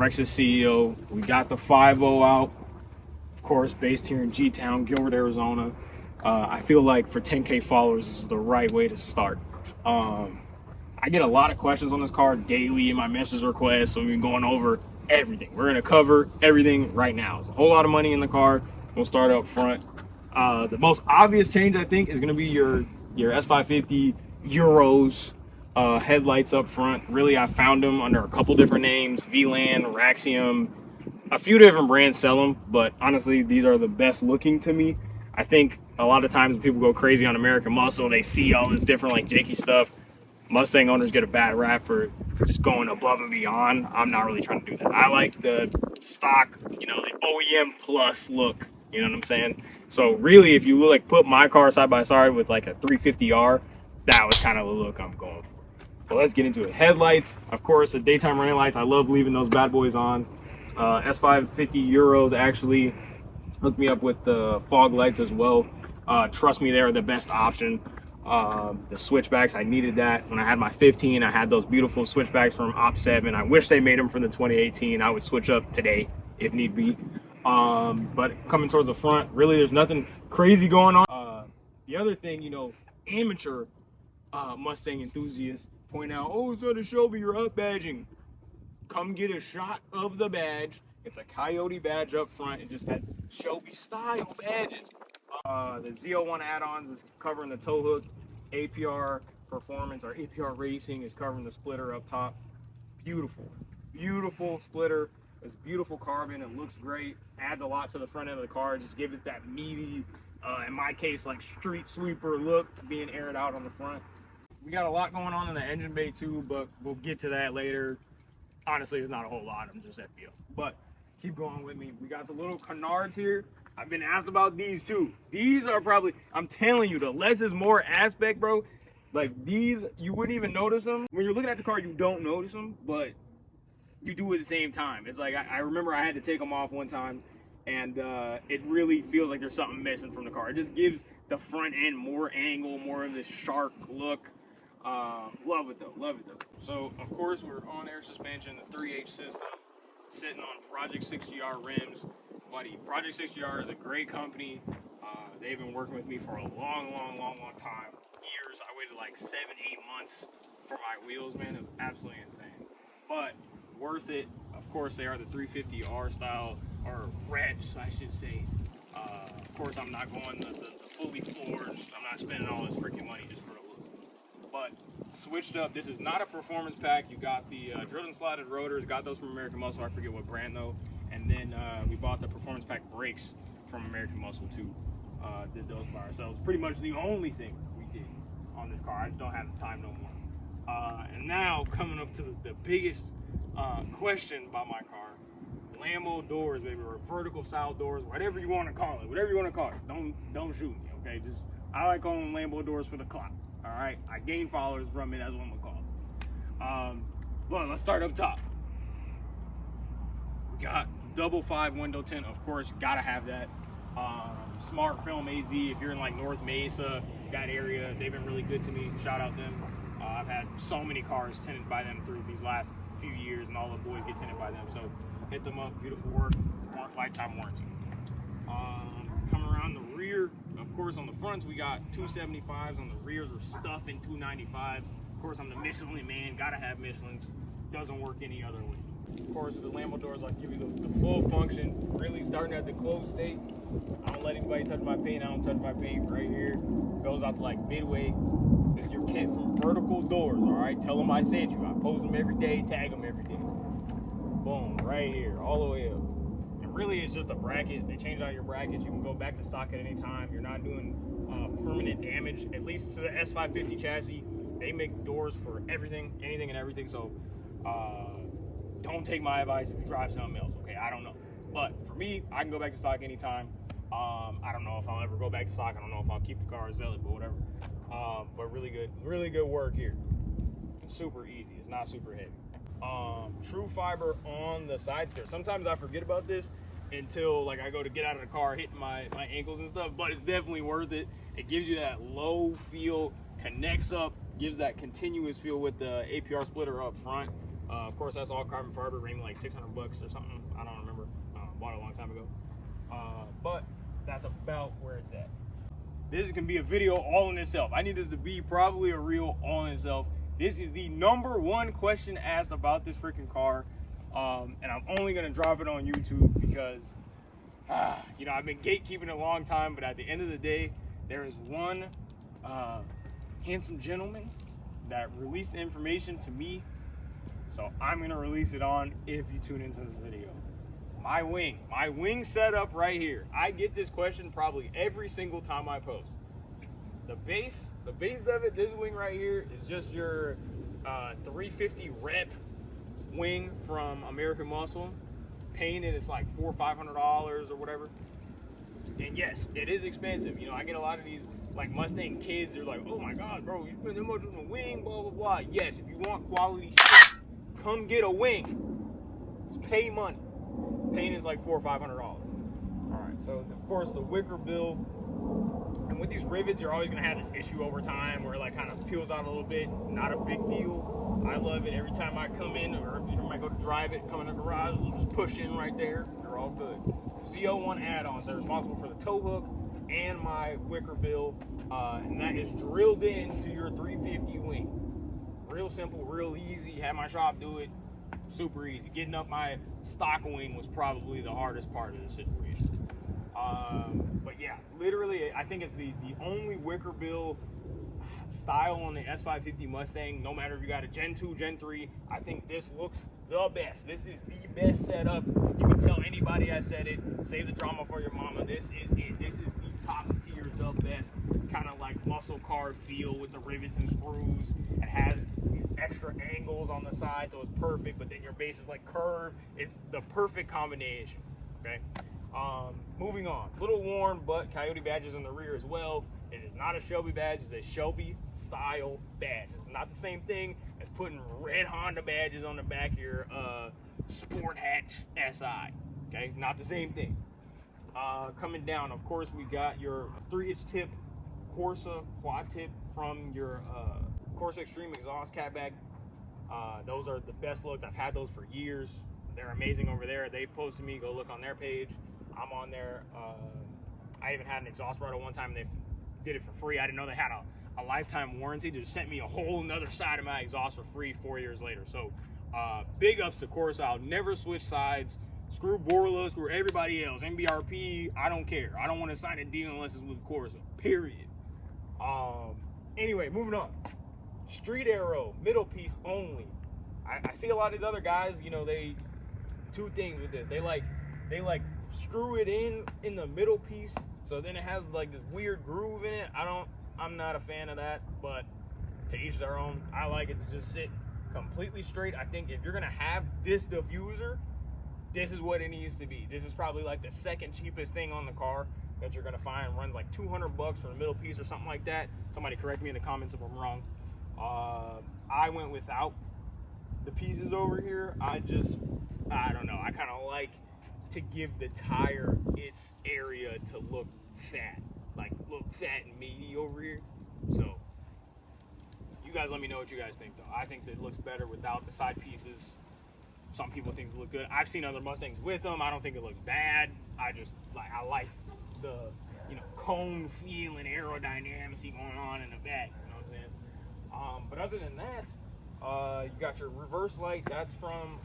Rex's CEO. We got the 5.0 out, of course, based here in G-Town, Gilbert, Arizona. I feel like for 10K followers, this is the right way to start. I get a lot of questions on this car daily in my message requests, so we've been going over everything. We're gonna cover everything right now. There's a whole lot of money in the car. We'll start up front. The most obvious change, I think, is gonna be your S550 Euros headlights up front. Really, I found them under a couple different names: VLAN, Raxium. A few different brands sell them, but honestly, these are the best looking to me. I think a lot of times when people go crazy on American Muscle, they see all this different like janky stuff. Mustang owners get a bad rap for just going above and beyond. I'm not really trying to do that. I like the stock, the OEM plus look. You know what I'm saying? So really, if you like put my car side by side with like a 350R, that was kind of the look I'm going for. But let's get into it. Headlights, of course, the daytime running lights. I love leaving those bad boys on. S550 Euros actually hooked me up with the fog lights as well. Trust me, they're the best option. The switchbacks, I needed that. When I had my 15, I had those beautiful switchbacks from Op7. I wish they made them for the 2018. I would switch up today if need be. But coming towards the front, really there's nothing crazy going on. The other thing, amateur Mustang enthusiasts point out, oh, so the Shelby, you're up badging. Come get a shot of the badge. It's a Coyote badge up front. It just has Shelby style badges. The Z01 add-ons is covering the tow hook. APR Performance or APR Racing is covering the splitter up top. Beautiful splitter. It's beautiful carbon. It looks great. Adds a lot to the front end of the car. Just gives it that meaty, in my case, like street sweeper look being aired out on the front. We got a lot going on in the engine bay too, but we'll get to that later. Honestly, it's not a whole lot. I'm just FBO. But keep going with me. We got the little canards here. I've been asked about these too. These are probably, I'm telling you, the less is more aspect, bro. Like these, you wouldn't even notice them. When you're looking at the car, you don't notice them, but you do at the same time. It's like, I remember I had to take them off one time, and it really feels like there's something missing from the car. It just gives the front end more angle, more of this sharp look. Love it though. So of course we're on air suspension, the 3H system, sitting on Project 60R rims. Buddy, Project 60R is a great company. They've been working with me for a long time. Years. I waited like 7-8 months for my wheels, man. It was absolutely insane. But worth it. Of course, they are the 350R style, or revs, I should say. Of course, I'm not going the fully forged. I'm not spending all this freaking money just for a look. But switched up. This is not a performance pack. You got the drilled and slotted rotors. Got those from American Muscle. I forget what brand though. And then we bought the performance pack brakes from American Muscle too. Did those by ourselves. Pretty much the only thing we did on this car. I just don't have the time no more. And now coming up to the biggest question about my car. Lambo doors, baby, or vertical style doors, whatever you want to call it. Don't shoot me, okay? Just I like calling them Lambo doors for the clout. All right, I gain followers from it. That's what I'm gonna call it. Well, let's start up top. We got double 5 window tint, of course. You gotta have that. Smart Film AZ. If you're in like North Mesa, that area, they've been really good to me. Shout out them. I've had so many cars tinted by them through these last few years, and all the boys get tinted by them. So hit them up. Beautiful work. Lifetime warranty. Coming around the rear, of course, on the fronts we got 275s. On the rears we're stuffing 295s. Of course, I'm the Michelin man. Gotta have Michelins. Doesn't work any other way. Of course, with the Lambo doors, I give you the full function. Really starting at the closed state. I don't let anybody touch my paint. I don't touch my paint right here. Goes out to like midway. This is your kit from Vertical Doors. All right, tell them I sent you. I post them every day, tag them every day. Boom, right here, all the way up. And really, it's just a bracket. They change out your brackets. You can go back to stock at any time. You're not doing permanent damage, at least to the S550 chassis. They make doors for everything, anything and everything. So don't take my advice if you drive something else, okay? I don't know. But for me, I can go back to stock anytime. I don't know if I'll ever go back to stock. I don't know if I'll keep the car zealot, but whatever. But really good work here. It's super easy. It's not super heavy. True fiber on the side skirt. Sometimes I forget about this until like I go to get out of the car, hitting my ankles and stuff, but it's definitely worth it. It gives you that low feel, connects up, gives that continuous feel with the APR splitter up front. Of course, that's all carbon fiber, ran me like 600 bucks or something. I don't remember. Bought it a long time ago. But that's about where it's at. This can be a video all in itself. I need this to be probably a reel all in itself. This is the #1 question asked about this freaking car. And I'm only gonna drop it on YouTube because, you know, I've been gatekeeping it a long time, but at the end of the day, there is one handsome gentleman that released the information to me, so I'm gonna release it on if you tune into this video. My wing setup right here. I get this question probably every single time I post. The base of it, this wing right here is just your 350 rep wing from American Muscle. Painted, it's like $400 or $500 or whatever. And yes, it is expensive. You know, I get a lot of these like Mustang kids. They're like, "Oh my God, bro, you spend that much on a wing, blah blah blah." Yes, if you want quality shit, come get a wing. Just pay money. Paint is like $400 or $500. All right, so of course the wicker bill. And with these rivets, you're always gonna have this issue over time where it like kind of peels out a little bit. Not a big deal. I love it. Every time I come in, or every time I go to drive it, come in the garage, we'll just push in right there. They're all good. Z01 add-ons. They're responsible for the tow hook and my wicker bill, and that is drilled into your 350 wing. Real simple, real easy. Had my shop do it. Super easy. Getting up my stock wing was probably the hardest part of the situation. But yeah, literally, I think it's the only wicker bill style on the S550 Mustang. No matter if you got a Gen 2, Gen 3, I think this looks the best. This is the best setup. You can tell anybody I said it. Save the drama for your mama. This is it. This is the top tier, the best. Kind of like muscle car feel with the rivets and screws. It has these extra angles on the side, so it's perfect. But then your base is like curved. It's the perfect combination. Okay. Moving on, little worn, but Coyote badges in the rear as well. It is not a Shelby badge, it's a Shelby style badge. It's not the same thing as putting red Honda badges on the back of your Sport Hatch SI. Okay, not the same thing. Coming down, of course, we got your 3-inch tip Corsa quad tip from your Corsa Extreme exhaust catback. Those are the best look. I've had those for years. They're amazing over there. They posted me. Go look on their page. I'm on there. I even had an exhaust rattle one time. They did it for free. I didn't know they had a lifetime warranty. They just sent me a whole nother side of my exhaust for free 4 years later. So big ups to Corsa. I'll never switch sides. Screw Borla, screw everybody else. MBRP, I don't care. I don't want to sign a deal unless it's with Corsa. Period. Anyway, moving on. Street Arrow, middle piece only. I see a lot of these other guys, you know, two things with this. They like screw it in the middle piece, so then it has like this weird groove in it. I'm not a fan of that, but to each their own. I like it to just sit completely straight. I think if you're gonna have this diffuser, this is what it needs to be. This is probably like the second cheapest thing on the car that you're gonna find. Runs like 200 bucks for the middle piece or something like that. Somebody correct me in the comments if I'm wrong. I went without the pieces over here. I don't know. I kind of like to give the tire its area to look fat, like look fat and meaty over here. So you guys let me know what you guys think though. I think that it looks better without the side pieces. Some people think it look good. I've seen other Mustangs with them. I don't think it looks bad. I like the, you know, cone feel and aerodynamics going on in the back. You know what I'm saying? But other than that, you got your reverse light. That's from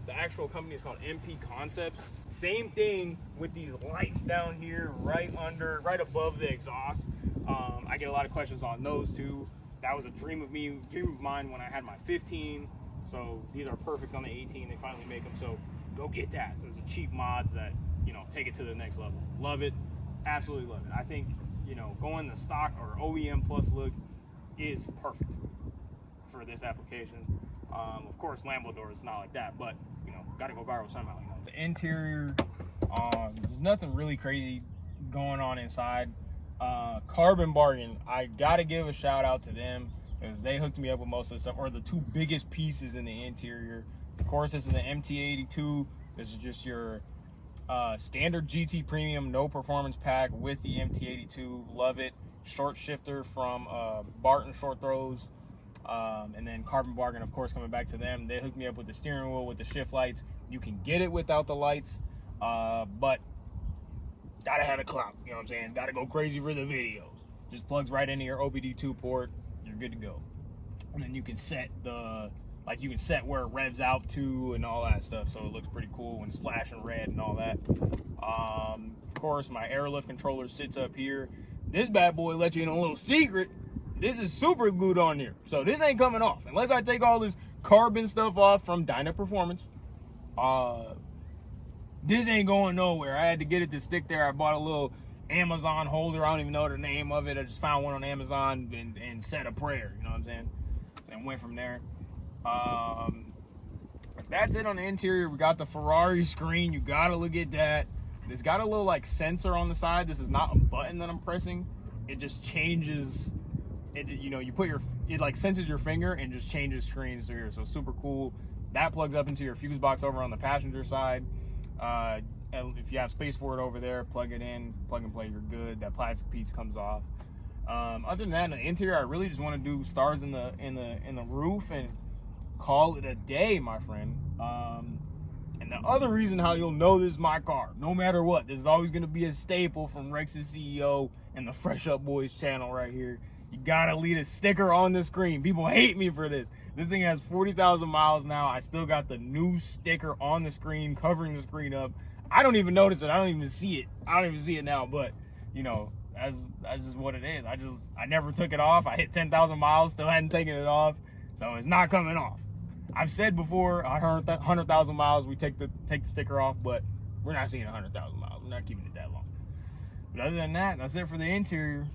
the actual company is called MP Concepts. Same thing with these lights down here, right above the exhaust. I get a lot of questions on those too. That was a dream of mine when I had my 15. So these are perfect on the 18. They finally make them. So go get that. Those are cheap mods that, you know, take it to the next level. Love it. Absolutely love it. I think, you know, going the stock or OEM plus look is perfect for this application. Of course, Lambo door is not like that, but, you know, got to go viral somehow. You know. The interior, there's nothing really crazy going on inside. Carbon Bargain, I got to give a shout out to them because they hooked me up with most of the stuff, or the two biggest pieces in the interior. Of course, this is the MT82. This is just your standard GT Premium, no performance pack with the MT82. Love it. Short shifter from Barton Short Throws. And then Carbon Bargain, of course, coming back to them. They hooked me up with the steering wheel with the shift lights. You can get it without the lights, but gotta have it clout. You know what I'm saying? Gotta go crazy for the videos. Just plugs right into your OBD2 port. You're good to go. And then you can set you can set where it revs out to and all that stuff. So it looks pretty cool when it's flashing red and all that. Of course, my airlift controller sits up here. This bad boy lets you in a little secret. This is super glued on here. So this ain't coming off. Unless I take all this carbon stuff off from Dyna Performance. This ain't going nowhere. I had to get it to stick there. I bought a little Amazon holder. I don't even know the name of it. I just found one on Amazon and said a prayer. You know what I'm saying? And went from there. That's it on the interior. We got the Ferrari screen. You gotta look at that. It's got a little like sensor on the side. This is not a button that I'm pressing. It just changes. You put it like senses your finger and just changes screens to here. So super cool. That plugs up into your fuse box over on the passenger side. And if you have space for it over there, plug it in, plug and play. You're good. That plastic piece comes off. Other than that, in the interior, I really just want to do stars in the roof and call it a day, my friend. And the other reason how you'll know this is my car, no matter what, this is always going to be a staple from Rex's CEO and the Fresh Up Boys channel right here. You gotta leave a sticker on the screen. People hate me for this. This thing has 40,000 miles now. I still got the new sticker on the screen, covering the screen up. I don't even notice it. I don't even see it. I don't even see it now, but that's just what it is. I never took it off. I hit 10,000 miles, still hadn't taken it off, so it's not coming off. I've said before, 100,000 miles, we take the sticker off, but we're not seeing 100,000 miles. We're not keeping it that long. But other than that, that's it for the interior.